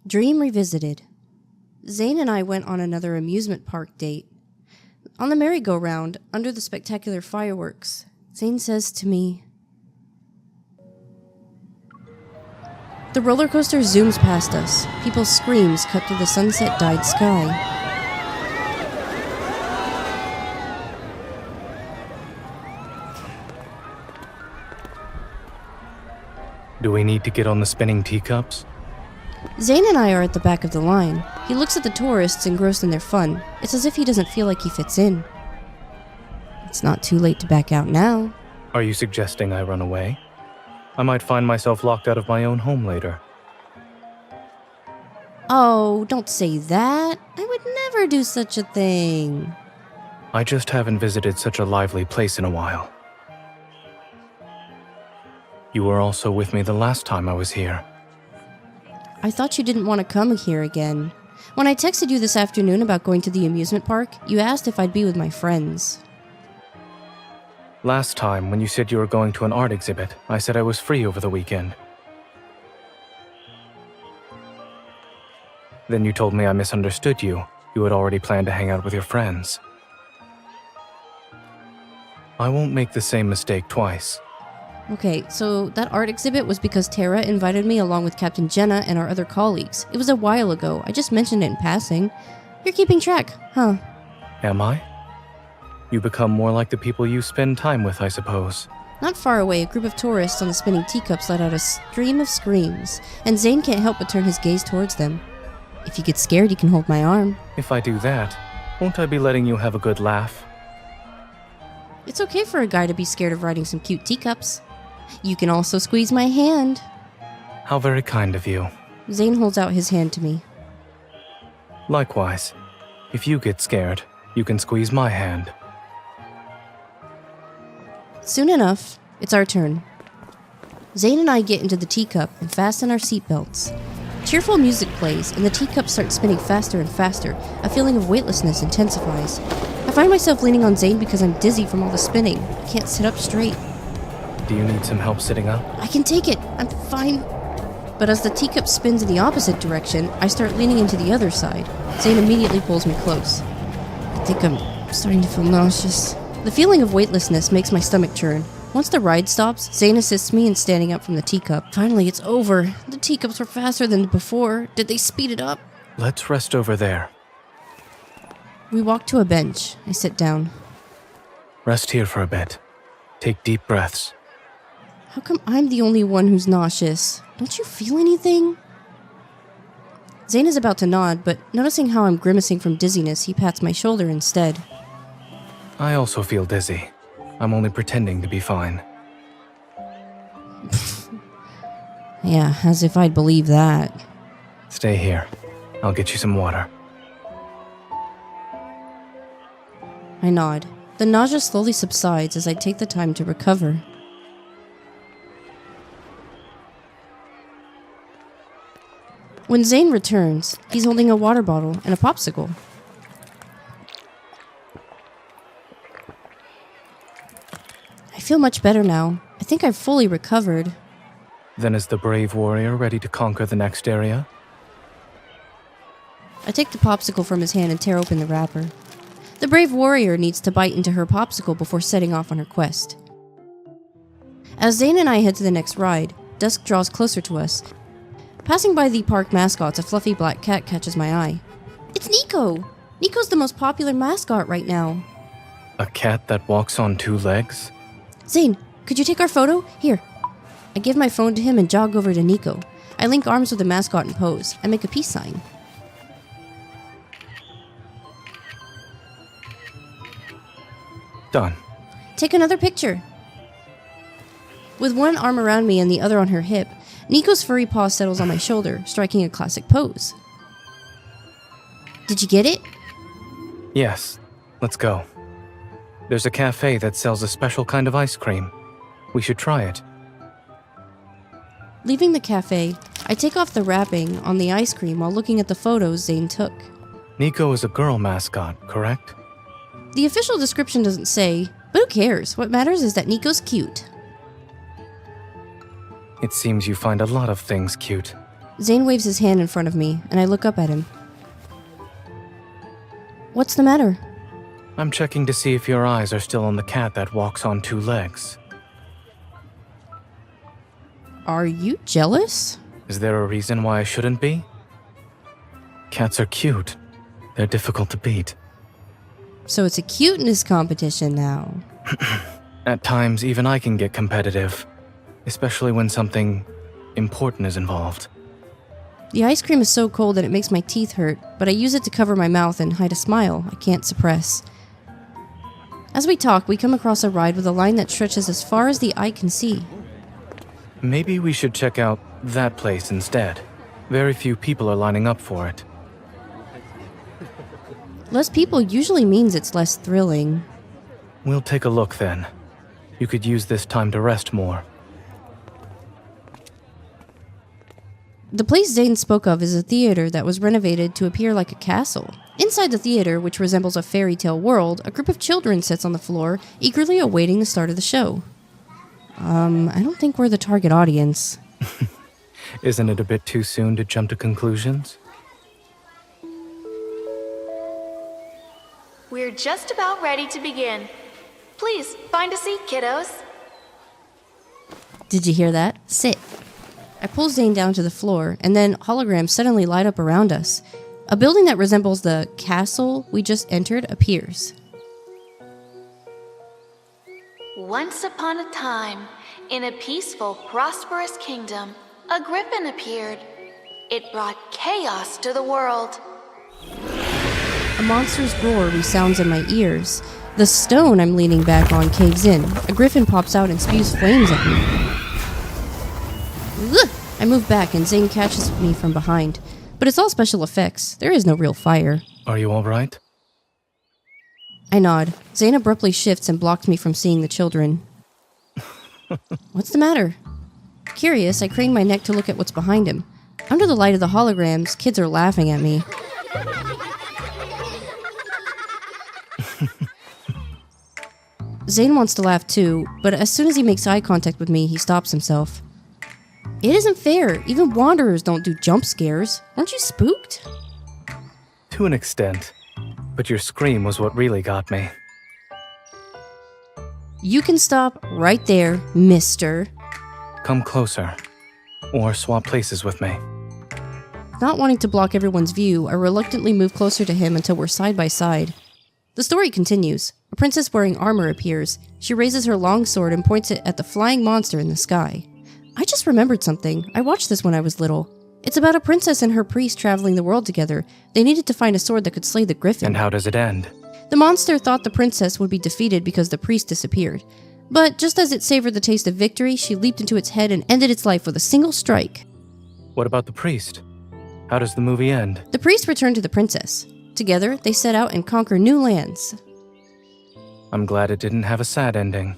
Dream Revisited. Zayne and I went on another amusement park date. On the merry-go-round, under the spectacular fireworks, Zayne says to me, the roller coaster zooms past us. People's screams cut through the sunset-dyed sky. Do we need to get on the spinning teacups? Zayne and I are at the back of the line. He looks at the tourists engrossed in their fun. It's as if he doesn't feel like he fits in. It's not too late to back out now. Are you suggesting I run away? I might find myself locked out of my own home later. Oh, don't say that. I would never do such a thing. I just haven't visited such a lively place in a while. You were also with me the last time I was here. I thought you didn't want to come here again. When I texted you this afternoon about going to the amusement park, you asked if I'd be with my friends. Last time, when you said you were going to an art exhibit, I said I was free over the weekend. Then you told me I misunderstood you. You had already planned to hang out with your friends. I won't make the same mistake twice. Okay, so that art exhibit was because Tara invited me along with Captain Jenna and our other colleagues. It was a while ago. I just mentioned it in passing. You're keeping track, huh? Am I? You become more like the people you spend time with, I suppose. Not far away, a group of tourists on the spinning teacups let out a stream of screams, and Zayne can't help but turn his gaze towards them. If you get scared, you can hold my arm. If I do that, won't I be letting you have a good laugh? It's okay for a guy to be scared of riding some cute teacups. You can also squeeze my hand. How very kind of you. Zayne holds out his hand to me. Likewise, if you get scared, you can squeeze my hand. Soon enough, it's our turn. Zayne and I get into the teacup and fasten our seatbelts. Cheerful music plays, and the teacup starts spinning faster and faster. A feeling of weightlessness intensifies. I find myself leaning on Zayne because I'm dizzy from all the spinning. I can't sit up straight. Do you need some help sitting up? I can take it. I'm fine. But as the teacup spins in the opposite direction, I start leaning into the other side. Zayne immediately pulls me close. I think I'm starting to feel nauseous. The feeling of weightlessness makes my stomach churn. Once the ride stops, Zayne assists me in standing up from the teacup. Finally, it's over. The teacups were faster than before. Did they speed it up? Let's rest over there. We walk to a bench. I sit down. Rest here for a bit. Take deep breaths. How come I'm the only one who's nauseous? Don't you feel anything? Zayne is about to nod, but noticing how I'm grimacing from dizziness, he pats my shoulder instead. I also feel dizzy. I'm only pretending to be fine. Yeah, as if I'd believe that. Stay here. I'll get you some water. I nod. The nausea slowly subsides as I take the time to recover. When Zayne returns, he's holding a water bottle and a popsicle. I feel much better now. I think I've fully recovered. Then is the brave warrior ready to conquer the next area? I take the popsicle from his hand and tear open the wrapper. The brave warrior needs to bite into her popsicle before setting off on her quest. As Zayne and I head to the next ride, dusk draws closer to us. Passing by the park mascots, a fluffy black cat catches my eye. It's Nico! Nico's the most popular mascot right now. A cat that walks on two legs? Zayne, could you take our photo? Here. I give my phone to him and jog over to Nico. I link arms with the mascot and pose. I make a peace sign. Done. Take another picture. With one arm around me and the other on her hip, Nico's furry paw settles on my shoulder, striking a classic pose. Did you get it? Yes. Let's go. There's a cafe that sells a special kind of ice cream. We should try it. Leaving the cafe, I take off the wrapping on the ice cream while looking at the photos Zayne took. Nico is a girl mascot, correct? The official description doesn't say, but who cares? What matters is that Nico's cute. It seems you find a lot of things cute. Zayne waves his hand in front of me, and I look up at him. What's the matter? I'm checking to see if your eyes are still on the cat that walks on 2 legs. Are you jealous? Is there a reason why I shouldn't be? Cats are cute. They're difficult to beat. So it's a cuteness competition now. At times, even I can get competitive, especially when something important is involved. The ice cream is so cold that it makes my teeth hurt, but I use it to cover my mouth and hide a smile I can't suppress. As we talk, we come across a ride with a line that stretches as far as the eye can see. Maybe we should check out that place instead. Very few people are lining up for it. Less people usually means it's less thrilling. We'll take a look then. You could use this time to rest more. The place Zayne spoke of is a theater that was renovated to appear like a castle. Inside the theater, which resembles a fairy tale world, a group of children sits on the floor, eagerly awaiting the start of the show. I don't think we're the target audience. Isn't it a bit too soon to jump to conclusions? We're just about ready to begin. Please, find a seat, kiddos. Did you hear that? Sit. I pull Zayne down to the floor, and then holograms suddenly light up around us. A building that resembles the castle we just entered appears. Once upon a time, in a peaceful, prosperous kingdom, a griffin appeared. It brought chaos to the world. A monster's roar resounds in my ears. The stone I'm leaning back on caves in. A griffin pops out and spews flames at me. Ugh! I move back and Zayne catches me from behind. But it's all special effects. There is no real fire. Are you alright? I nod. Zayne abruptly shifts and blocks me from seeing the children. What's the matter? Curious, I crane my neck to look at what's behind him. Under the light of the holograms, kids are laughing at me. Zayne wants to laugh too, but as soon as he makes eye contact with me, he stops himself. It isn't fair. Even wanderers don't do jump scares. Aren't you spooked? To an extent. But your scream was what really got me. You can stop right there, mister. Come closer. Or swap places with me. Not wanting to block everyone's view, I reluctantly move closer to him until we're side by side. The story continues. A princess wearing armor appears. She raises her long sword and points it at the flying monster in the sky. I just remembered something. I watched this when I was little. It's about a princess and her priest traveling the world together. They needed to find a sword that could slay the griffin. And how does it end? The monster thought the princess would be defeated because the priest disappeared. But just as it savored the taste of victory, she leaped into its head and ended its life with a single strike. What about the priest? How does the movie end? The priest returned to the princess. Together, they set out and conquer new lands. I'm glad it didn't have a sad ending.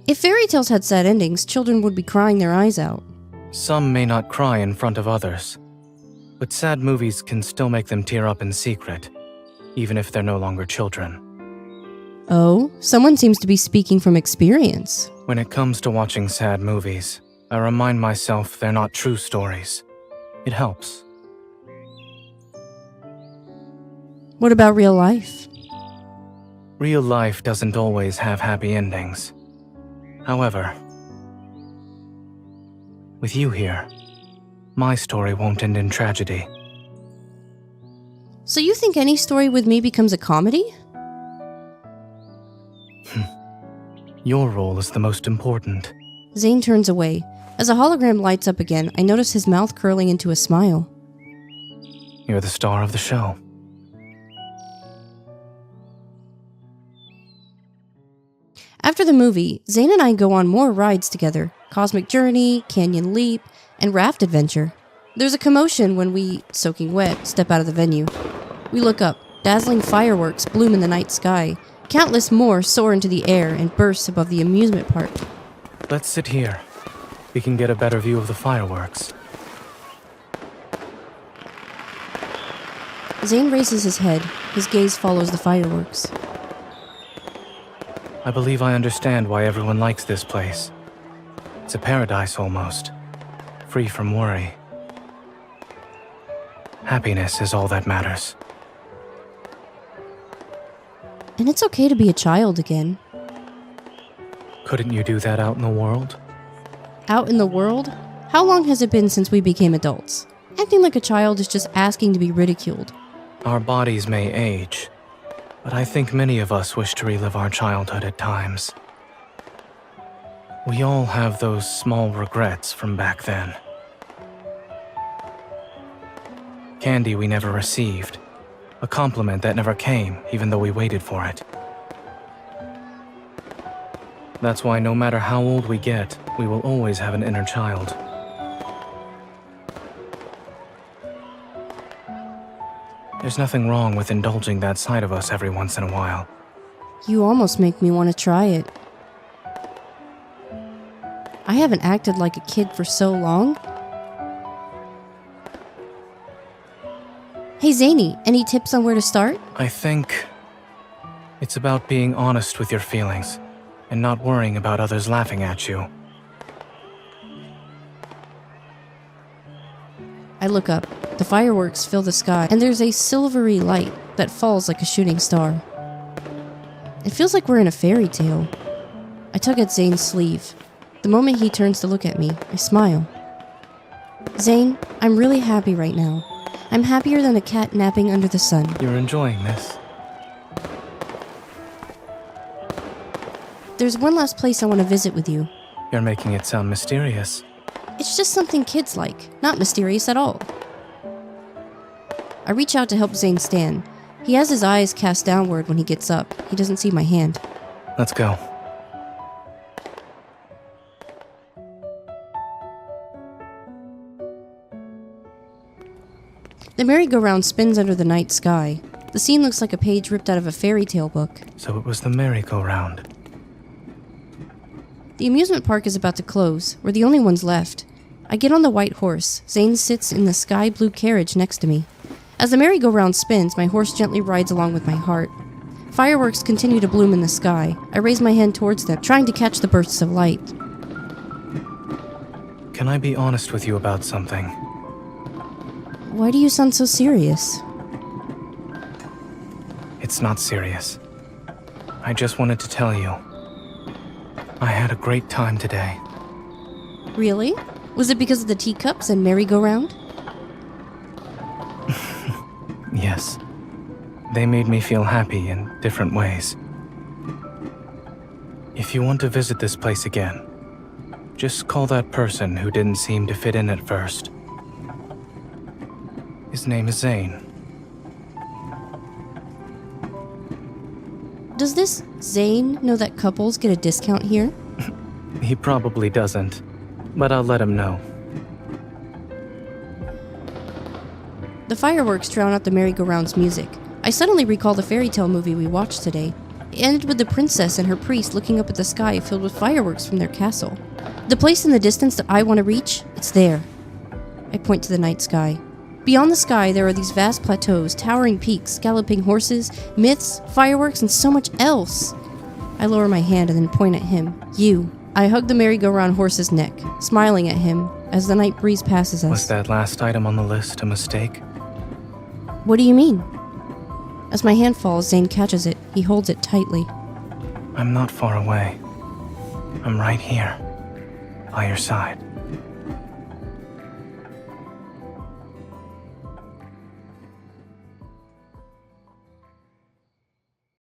If fairy tales had sad endings, children would be crying their eyes out. Some may not cry in front of others, but sad movies can still make them tear up in secret, even if they're no longer children. Oh, someone seems to be speaking from experience. When it comes to watching sad movies, I remind myself they're not true stories. It helps. What about real life? Real life doesn't always have happy endings. However, with you here, my story won't end in tragedy. So you think any story with me becomes a comedy? Your role is the most important. Zayne turns away. As a hologram lights up again, I notice his mouth curling into a smile. You're the star of the show. After the movie, Zayne and I go on more rides together. Cosmic Journey, Canyon Leap, and Raft Adventure. There's a commotion when we, soaking wet, step out of the venue. We look up. Dazzling fireworks bloom in the night sky. Countless more soar into the air and burst above the amusement park. Let's sit here. We can get a better view of the fireworks. Zayne raises his head. His gaze follows the fireworks. I believe I understand why everyone likes this place. It's a paradise almost. free from worry. Happiness is all that matters. And it's okay to be a child again. Couldn't you do that out in the world? Out in the world? How long has it been since we became adults? Acting like a child is just asking to be ridiculed. Our bodies may age, but I think many of us wish to relive our childhood at times. We all have those small regrets from back then. Candy we never received. A compliment that never came, even though we waited for it. That's why no matter how old we get, we will always have an inner child. There's nothing wrong with indulging that side of us every once in a while. You almost make me want to try it. I haven't acted like a kid for so long. Hey Zayne, any tips on where to start? I think it's about being honest with your feelings and not worrying about others laughing at you. I look up. The fireworks fill the sky, and there's a silvery light that falls like a shooting star. It feels like we're in a fairy tale. I tug at Zayne's sleeve. The moment he turns to look at me, I smile. Zayne, I'm really happy right now. I'm happier than a cat napping under the sun. You're enjoying this? There's one last place I want to visit with you. You're making it sound mysterious. It's just something kids like, not mysterious at all. I reach out to help Zayne stand. He has his eyes cast downward when he gets up. He doesn't see my hand. Let's go. The merry-go-round spins under the night sky. The scene looks like a page ripped out of a fairy tale book. So it was the merry-go-round. The amusement park is about to close. We're the only ones left. I get on the white horse. Zayne sits in the sky blue carriage next to me. As the merry-go-round spins, my horse gently rides along with my heart. Fireworks continue to bloom in the sky. I raise my hand towards them, trying to catch the bursts of light. Can I be honest with you about something? Why do you sound so serious? It's not serious. I just wanted to tell you. I had a great time today. Really? Was it because of the teacups and merry-go-round? Yes. They made me feel happy in different ways. If you want to visit this place again, just call that person who didn't seem to fit in at first. His name is Zayne. Does this Zayne know that couples get a discount here? He probably doesn't, but I'll let him know. The fireworks drown out the merry-go-round's music. I suddenly recall the fairy tale movie we watched today. It ended with the princess and her priest looking up at the sky filled with fireworks from their castle. The place in the distance that I want to reach, it's there. I point to the night sky. Beyond the sky, there are these vast plateaus, towering peaks, galloping horses, myths, fireworks, and so much else. I lower my hand and then point at him. You. I hug the merry-go-round horse's neck, smiling at him as the night breeze passes us. Was that last item on the list a mistake? What do you mean? As my hand falls, Zayne catches it. He holds it tightly. I'm not far away. I'm right here, by your side.